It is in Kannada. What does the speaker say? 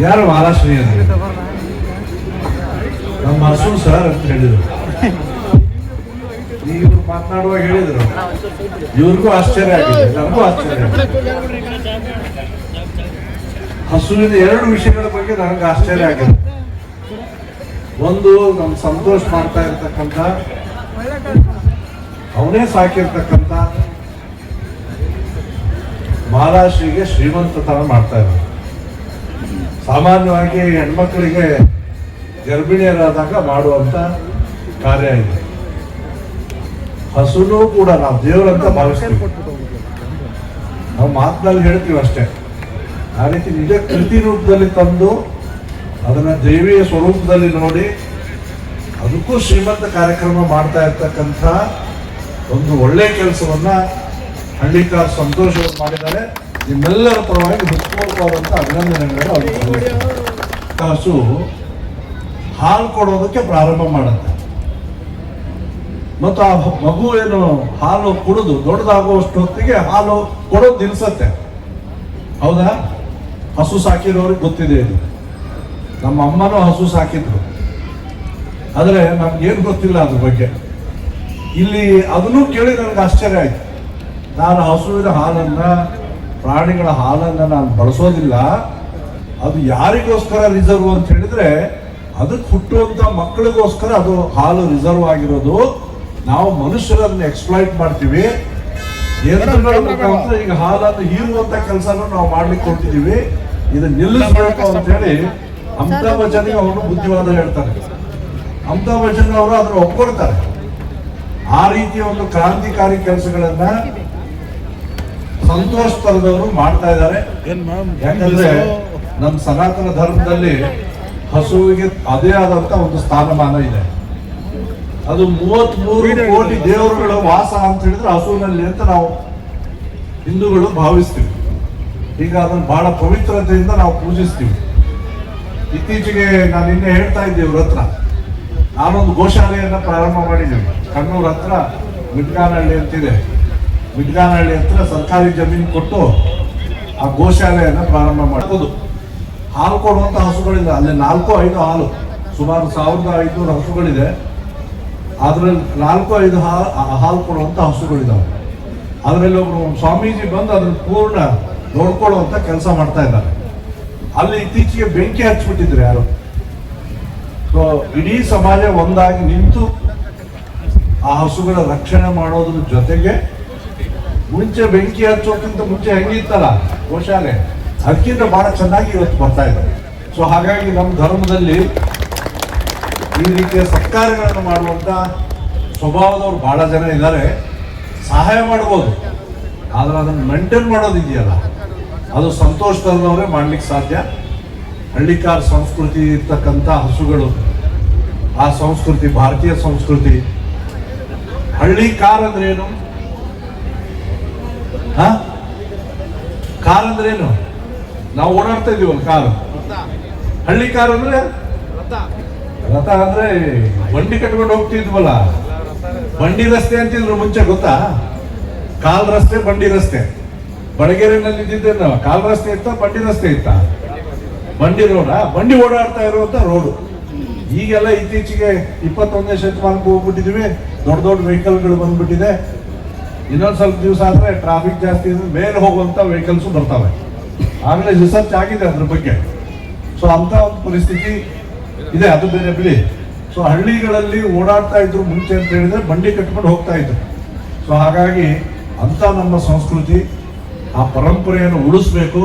ಯಾರು ಮಹಾರಾಷ್ಟ್ರೀಯ ನಮ್ಮ ಹಸು ಸರ್ ಅಂತ ಹೇಳಿದರು. ಇವ್ರು ಮಾತನಾಡುವಾಗ ಹೇಳಿದ್ರು, ಇವ್ರಿಗೂ ಆಶ್ಚರ್ಯ ಆಗಿದೆ, ನನಗೂ ಆಶ್ಚರ್ಯ ಆಗಿದೆ. ಹಸುವಿನ ಎರಡು ವಿಷಯಗಳ ಬಗ್ಗೆ ನನಗೆ ಆಶ್ಚರ್ಯ ಆಗಿದೆ. ಒಂದು, ನಮ್ಮ ಸಂತೋಷ ಮಾಡ್ತಾ ಇರ್ತಕ್ಕಂಥ, ಅವನೇ ಸಾಕಿರ್ತಕ್ಕಂಥ ಮಹಾರಾಷ್ಟ್ರಿಗೆ ಶ್ರೀಮಂತತನ ಮಾಡ್ತಾ ಇದ್ದಾರೆ. ಸಾಮಾನ್ಯವಾಗಿ ಹೆಣ್ಮಕ್ಳಿಗೆ ಗರ್ಭಿಣಿಯರಾದಾಗ ಮಾಡುವಂತ ಕಾರ್ಯ ಇದೆ. ಹಸುನೂ ಕೂಡ ನಾವು ದೇವರಂತ ಭಾವಿಸ್ತೀವಿ, ನಾವು ಮಾತಿನಲ್ಲಿ ಹೇಳ್ತೀವಿ ಅಷ್ಟೇ. ಆ ರೀತಿ ನಿಜ ಕೃತಿ ರೂಪದಲ್ಲಿ ತಂದು ಅದನ್ನ ದೇವಿಯ ಸ್ವರೂಪದಲ್ಲಿ ನೋಡಿ ಅದಕ್ಕೂ ಶ್ರೀಮಂತ ಕಾರ್ಯಕ್ರಮ ಮಾಡ್ತಾ ಇರ್ತಕ್ಕಂಥ ಒಂದು ಒಳ್ಳೆ ಕೆಲಸವನ್ನ ಹಳ್ಳಿಕಾರ್ ಸಂತೋಷವನ್ನು ಮಾಡಿದ್ದಾರೆ. ನಿಮ್ಮೆಲ್ಲರ ಪರವಾಗಿ ಹೃತ್ಪೂರ್ವಕವಾದಂಥ ಅಭಿನಂದನೆಗಳು. ಹಸು ಹಾಲು ಕೊಡೋದಕ್ಕೆ ಪ್ರಾರಂಭ ಮಾಡುತ್ತೆ ಮತ್ತು ಆ ಮಗು ಏನು ಹಾಲು ಕುಡಿದು ದೊಡ್ಡದಾಗುವಷ್ಟು ಹೊತ್ತಿಗೆ ಹಾಲು ಕೊಡೋದು ನಿಲ್ಸತ್ತೆ. ಹೌದಾ? ಹಸು ಸಾಕಿರೋರಿಗೆ ಗೊತ್ತಿದೆ ಇದು. ನಮ್ಮ ಅಮ್ಮನೂ ಹಸು ಸಾಕಿದ್ರು, ಆದರೆ ನಮ್ಗೇನು ಗೊತ್ತಿಲ್ಲ ಅದ್ರ ಬಗ್ಗೆ. ಇಲ್ಲಿ ಅದನ್ನು ಕೇಳಿ ನನಗೆ ಆಶ್ಚರ್ಯ ಆಯ್ತು. ನಾನು ಹಸುವಿನ ಹಾಲನ್ನ, ಪ್ರಾಣಿಗಳ ಹಾಲನ್ನ ನಾನು ಬಳಸೋದಿಲ್ಲ. ಅದು ಯಾರಿಗೋಸ್ಕರ ರಿಸರ್ವ್ ಅಂತ ಹೇಳಿದ್ರೆ, ಅದಕ್ಕೆ ಹುಟ್ಟುವಂತ ಮಕ್ಕಳಿಗೋಸ್ಕರ ಅದು ಹಾಲು ರಿಸರ್ವ್ ಆಗಿರೋದು. ನಾವು ಮನುಷ್ಯರನ್ನು ಎಕ್ಸ್ಪ್ಲಾಯ್ಟ್ ಮಾಡ್ತೀವಿ. ಯಂತ್ರಗಳ ಮುಖಾಂತರ ಈಗ ಹಾಲನ್ನು ಹೀರುವಂತ ಕೆಲಸನೂ ನಾವು ಮಾಡ್ಲಿಕ್ಕೆ ಹೊರಟಿದ್ದೀವಿ. ಇದು ನಿಲ್ಲಿಸಬೇಕು ಅಂತ ಹೇಳಿ ಅಮಿತಾಬ್ ಬಚ್ಚನ್ ಅವರು ಬುದ್ಧಿವಾದ ಹೇಳ್ತಾರೆ. ಅಮಿತಾಬ್ ಬಚ್ಚನ್ ಅವರು ಅದನ್ನು ಒಪ್ಕೊಳ್ತಾರೆ. ಆ ರೀತಿಯ ಒಂದು ಕ್ರಾಂತಿಕಾರಿ ಕೆಲಸಗಳನ್ನ ಸಂತೋಷ್ ತರದವರು ಮಾಡ್ತಾ ಇದ್ದಾರೆ. ಯಾಕಂದ್ರೆ ನಮ್ಮ ಸನಾತನ ಧರ್ಮದಲ್ಲಿ ಹಸುವಿಗೆ ಅದೇ ಆದಂತ ಒಂದು ಸ್ಥಾನಮಾನ ಇದೆ. ಅದು 33 ಕೋಟಿ ದೇವರುಗಳ ವಾಸ ಅಂತ ಹೇಳಿದ್ರೆ ಹಸುವಿನಲ್ಲಿ ಅಂತ ನಾವು ಹಿಂದೂಗಳು ಭಾವಿಸ್ತೀವಿ. ಈಗ ಅದನ್ನು ಬಹಳ ಪವಿತ್ರತೆಯಿಂದ ನಾವು ಪೂಜಿಸ್ತೀವಿ. ಇತ್ತೀಚೆಗೆ ನಾನು ನಿನ್ನೆ ಹೇಳ್ತಾ ಇದ್ದೆ, ಇವ್ರ ಹತ್ರ ನಾನೊಂದು ಗೋಶಾಲೆಯನ್ನ ಪ್ರಾರಂಭ ಮಾಡಿದ್ದೀವಿ. ಕಣ್ಣೂರ ಹತ್ರ ಮಿಡ್ಗಾನಹಳ್ಳಿ ಅಂತಿದೆ. ಮಿಡ್ಗಾನಹಳ್ಳಿ ಹತ್ರ ಸರ್ಕಾರಿ ಜಮೀನು ಕೊಟ್ಟು ಆ ಗೋಶಾಲೆಯನ್ನ ಪ್ರಾರಂಭ ಮಾಡೋದು. ಹಾಲು ಕೊಡುವಂತ ಹಸುಗಳಿದೆ ಅಲ್ಲಿ 4-5 ಹಾಲು, ಸುಮಾರು 1500 ಹಸುಗಳಿದೆ. ಅದ್ರಲ್ಲಿ 4-5 ಹಾಲು ಕೊಡುವಂತ ಹಸುಗಳಿದಾವೆ. ಅದರಲ್ಲಿ ಒಬ್ರು ಸ್ವಾಮೀಜಿ ಬಂದು ಅದನ್ನ ಪೂರ್ಣ ನೋಡ್ಕೊಳ್ಳುವಂತ ಕೆಲಸ ಮಾಡ್ತಾ ಇದ್ದಾರೆ. ಅಲ್ಲಿ ಇತ್ತೀಚೆಗೆ ಬೆಂಕಿ ಹಚ್ಚಿಬಿಟ್ಟಿದ್ರು ಯಾರು. ಸೊ ಇಡೀ ಸಮಾಜ ಒಂದಾಗಿ ನಿಂತು ಆ ಹಸುಗಳ ರಕ್ಷಣೆ ಮಾಡೋದ್ರ ಜೊತೆಗೆ, ಮುಂಚೆ ಬೆಂಕಿ ಹಚ್ಚೋಕ್ಕಿಂತ ಮುಂಚೆ ಹೆಂಗಿತ್ತಲ್ಲ ಗೋಶಾಲೆ, ಅದಕ್ಕಿಂತ ಬಹಳ ಚೆನ್ನಾಗಿ ಇವತ್ತು ಬರ್ತಾ ಇದೆ. ಸೊ ಹಾಗಾಗಿ ನಮ್ಮ ಧರ್ಮದಲ್ಲಿ ಈ ರೀತಿಯ ಸತ್ಕಾರ್ಯಗಳನ್ನು ಮಾಡುವಂತ ಸ್ವಭಾವದವ್ರು ಬಹಳ ಜನ ಇದ್ದಾರೆ. ಸಹಾಯ ಮಾಡ್ಬೋದು, ಆದ್ರೆ ಅದನ್ನು ಮೇಂಟೈನ್ ಮಾಡೋದಿದೆಯಲ್ಲ, ಅದು ಸಂತೋಷ್ ತರದವರೇ ಮಾಡ್ಲಿಕ್ಕೆ ಸಾಧ್ಯ. ಹಳ್ಳಿಕಾರ್ ಸಂಸ್ಕೃತಿ ಇರ್ತಕ್ಕಂಥ ಹಸುಗಳು, ಆ ಸಂಸ್ಕೃತಿ ಭಾರತೀಯ ಸಂಸ್ಕೃತಿ. ಹಳ್ಳಿ ಕಾರ್ ಅಂದ್ರೆ ಏನು? ಕಾರ್ ಅಂದ್ರೆ ಏನು? ನಾವು ಓಡಾಡ್ತಾ ಇದೀವಲ್ಲ ಕಾರ್. ಹಳ್ಳಿ ಕಾರ್ ಅಂದ್ರೆ ರಥ ಅಂದ್ರೆ ಬಂಡಿ ಕಟ್ಕೊಂಡು ಹೋಗ್ತಿದ್ವಲ್ಲ, ಬಂಡಿ ರಸ್ತೆ ಅಂತಿದ್ರು ಮುಂಚೆ, ಗೊತ್ತಾ? ಕಾಲ್ ರಸ್ತೆ, ಬಂಡಿ ರಸ್ತೆ. ಬಡಗೇರಿನಲ್ಲಿ ಇದ್ದಿದ್ದೆ ನಾವು. ಕಾಲ್ ರಸ್ತೆ ಇತ್ತ, ಬಂಡಿ ರಸ್ತೆ ಇತ್ತ? ಬಂಡಿ ರೋಡ, ಬಂಡಿ ಓಡಾಡ್ತಾ ಇರುವಂತ ರೋಡು. ಈಗೆಲ್ಲ ಇತ್ತೀಚೆಗೆ 21ನೇ ಶತಮಾನಕ್ಕೆ ಹೋಗ್ಬಿಟ್ಟಿದ್ವಿ. ದೊಡ್ಡ ದೊಡ್ಡ ವೆಹಿಕಲ್ಗಳು ಬಂದ್ಬಿಟ್ಟಿದೆ. ಇನ್ನೊಂದು ಸ್ವಲ್ಪ ದಿವಸ ಆದ್ರೆ ಟ್ರಾಫಿಕ್ ಜಾಸ್ತಿ ಇದ್ರೆ ಮೇಲೆ ಹೋಗುವಂತ ವೆಹಿಕಲ್ಸ್ ಬರ್ತವೆ. ಆಗಲೇ ರಿಸರ್ಚ್ ಆಗಿದೆ ಅದ್ರ ಬಗ್ಗೆ. ಸೊ ಅಂತ ಒಂದು ಪರಿಸ್ಥಿತಿ ಇದೆ, ಅದು ಬೇರೆ ಬಿಡಿ. ಸೊ ಹಳ್ಳಿಗಳಲ್ಲಿ ಓಡಾಡ್ತಾ ಇದ್ರು ಮುಂಚೆ ಅಂತ ಹೇಳಿದ್ರೆ ಬಂಡಿ ಕಟ್ಕೊಂಡು ಹೋಗ್ತಾ ಇದ್ರು. ಸೊ ಹಾಗಾಗಿ ಅಂತ ನಮ್ಮ ಸಂಸ್ಕೃತಿ, ಆ ಪರಂಪರೆಯನ್ನು ಉಳಿಸ್ಬೇಕು.